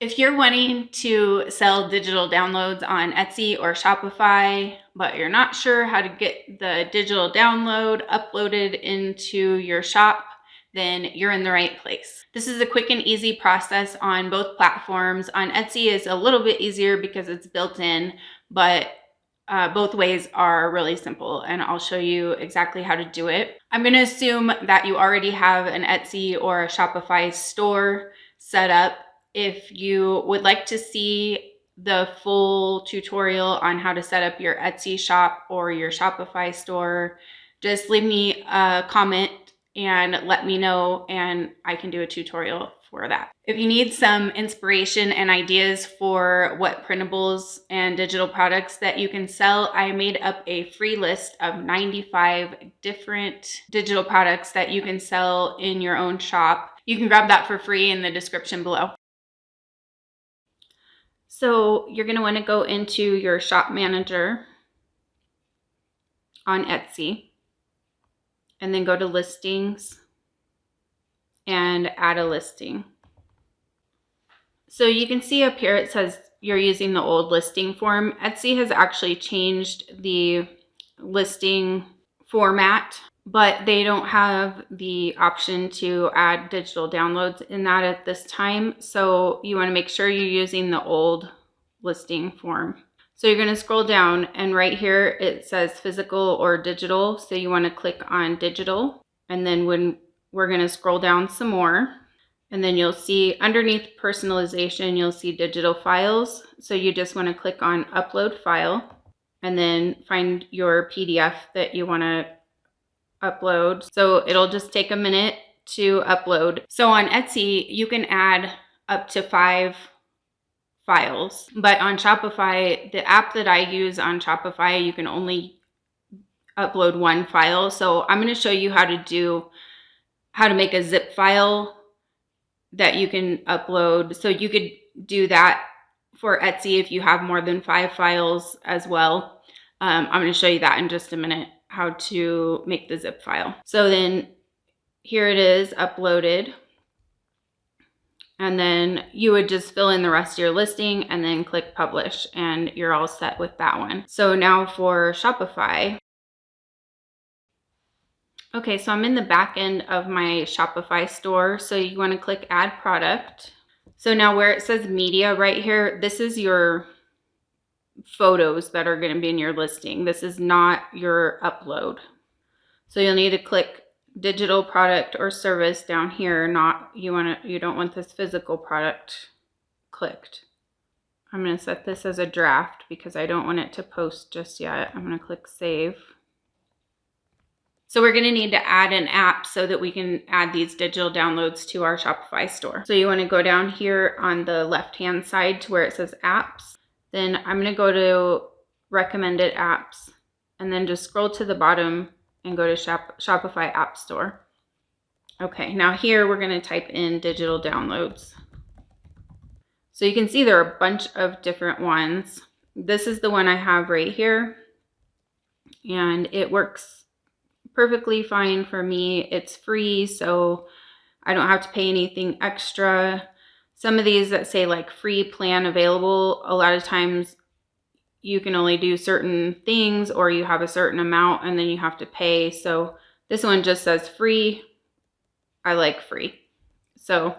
If you're wanting to sell digital downloads on Etsy or Shopify, but you're not sure how to get the digital download uploaded into your shop, then you're in the right place. This is a quick and easy process on both platforms. On Etsy is a little bit easier because it's built in, but both ways are really simple, and I'll show you exactly how to do it. I'm going to assume that you already have an Etsy or a Shopify store set up. If you would like to see the full tutorial on how to set up your Etsy shop or your Shopify store, just leave me a comment and let me know, and I can do a tutorial for that. If you need some inspiration and ideas for what printables and digital products that you can sell, I made up a free list of 95 different digital products that you can sell in your own shop. You can grab that for free in the description below. So you're going to want to go into your shop manager on Etsy and then go to listings and add a listing. So you can see up here it says you're using the old listing form. Etsy has actually changed the listing format, but they don't have the option to add digital downloads in that at this time. So you want to make sure you're using the old listing form. So you're going to scroll down, and right here it says physical or digital. So you want to click on digital, and then when we're going to scroll down some more, and then you'll see underneath personalization, you'll see digital files. So you just want to click on upload file and then find your PDF that you want to upload. So it'll just take a minute to upload. So on Etsy, you can add up to 5 files, but on Shopify, the app that I use on Shopify, you can only upload 1 file. So I'm going to show you how to make a zip file that you can upload. So you could do that for Etsy if you have more than 5 files as well. I'm going to show you that in just a minute, how to make the zip file. So then here it is uploaded. And then you would just fill in the rest of your listing and then click publish, and you're all set with that one. So now for Shopify. Okay, so I'm in the back end of my Shopify store. So you want to click add product. So now where it says media right here, this is your photos that are going to be in your listing. This is not your upload. So you'll need to click digital product or service down here. You don't want this physical product clicked. I'm going to set this as a draft because I don't want it to post just yet. I'm going to click save. So we're going to need to add an app so that we can add these digital downloads to our Shopify store. So you want to go down here on the left-hand side to where it says apps. Then I'm going to go to recommended apps and then just scroll to the bottom and go to Shopify App Store. Okay, now here we're going to type in digital downloads. So you can see there are a bunch of different ones. This is the one I have right here, and it works perfectly fine for me. It's free, so I don't have to pay anything extra. Some of these that say like free plan available, a lot of times you can only do certain things or you have a certain amount and then you have to pay. So this one just says free. I like free. So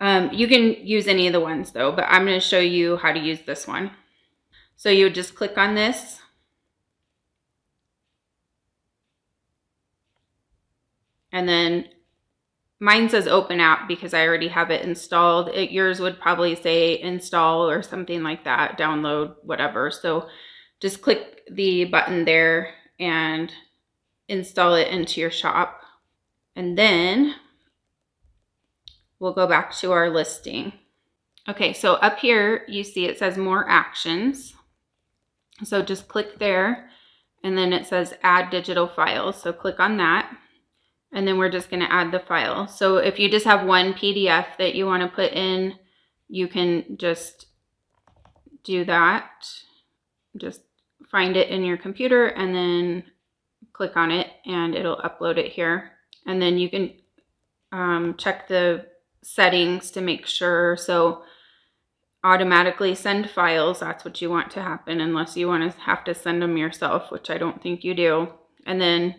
you can use any of the ones though, but I'm going to show you how to use this one. So you would just click on this. And then mine says open app because I already have it installed. Yours would probably say install or something like that, download, whatever. So just click the button there and install it into your shop. And then we'll go back to our listing. Okay, so up here you see it says more actions. So just click there, and then it says add digital files. So click on that. And then we're just going to add the file. So if you just have one PDF that you want to put in, you can just do that. Just find it in your computer and then click on it and it'll upload it here. And then you can check the settings to make sure. So automatically send files. That's what you want to happen, unless you want to have to send them yourself, which I don't think you do. And then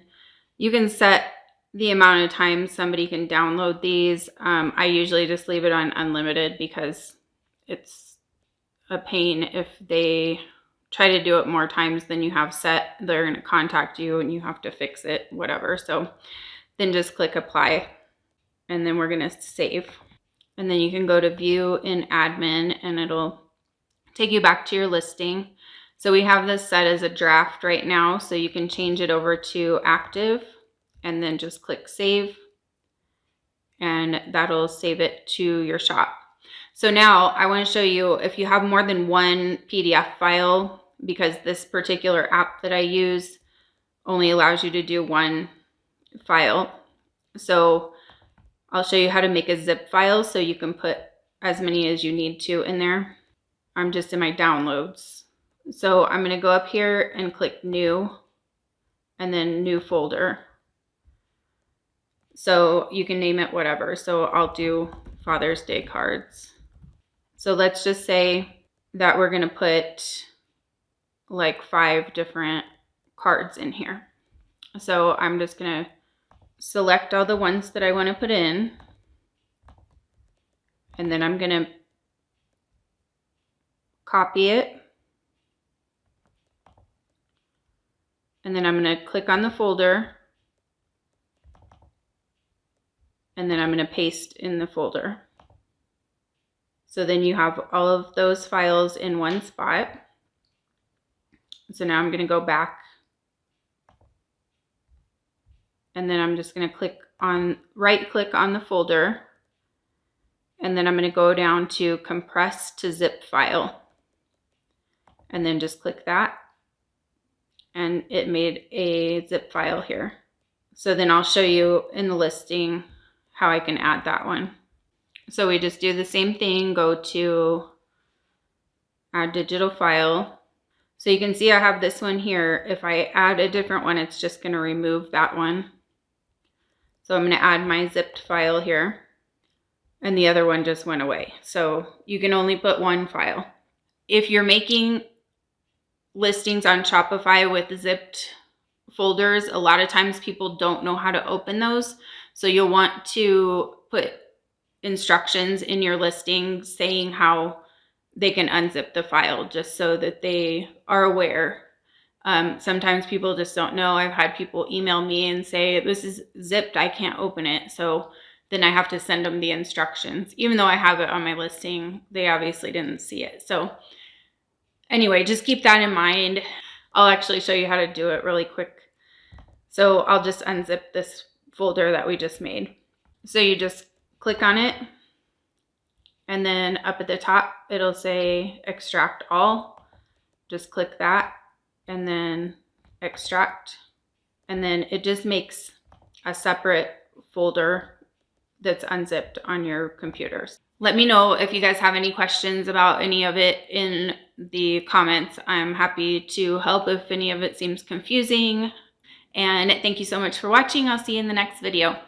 you can set the amount of time somebody can download these. I usually just leave it on unlimited because it's a pain. If they try to do it more times than you have set, they're going to contact you and you have to fix it, whatever. So then just click apply, and then we're going to save. And then you can go to view in admin and it'll take you back to your listing. So we have this set as a draft right now, so you can change it over to active and then just click save, and that'll save it to your shop. So now I want to show you if you have more than one PDF file, because this particular app that I use only allows you to do one file. So I'll show you how to make a zip file so you can put as many as you need to in there. I'm just in my downloads. So I'm going to go up here and click new and then new folder. So you can name it whatever. So I'll do Father's Day cards. So let's just say that we're going to put like 5 different cards in here. So I'm just going to select all the ones that I want to put in. And then I'm going to copy it. And then I'm going to click on the folder. And then I'm going to paste in the folder. So then you have all of those files in one spot. So now I'm going to go back. And then I'm just going to right click on the folder. And then I'm going to go down to compress to zip file. And then just click that. And it made a zip file here. So then I'll show you in the listing how I can add that one. So we just do the same thing, go to add digital file. So you can see I have this one here. If I add a different one, it's just going to remove that one. So I'm going to add my zipped file here, and the other one just went away. So you can only put one file. If you're making listings on Shopify with zipped folders, a lot of times people don't know how to open those. So you'll want to put instructions in your listing saying how they can unzip the file, just so that they are aware. Sometimes people just don't know. I've had people email me and say, this is zipped, I can't open it. So then I have to send them the instructions. Even though I have it on my listing, they obviously didn't see it. So anyway, just keep that in mind. I'll actually show you how to do it really quick. So I'll just unzip this folder that we just made. So you just click on it, and then up at the top it'll say extract all. Just click that and then extract, and then it just makes a separate folder that's unzipped on your computers. Let me know if you guys have any questions about any of it in the comments. I'm happy to help if any of it seems confusing. And thank you so much for watching. I'll see you in the next video.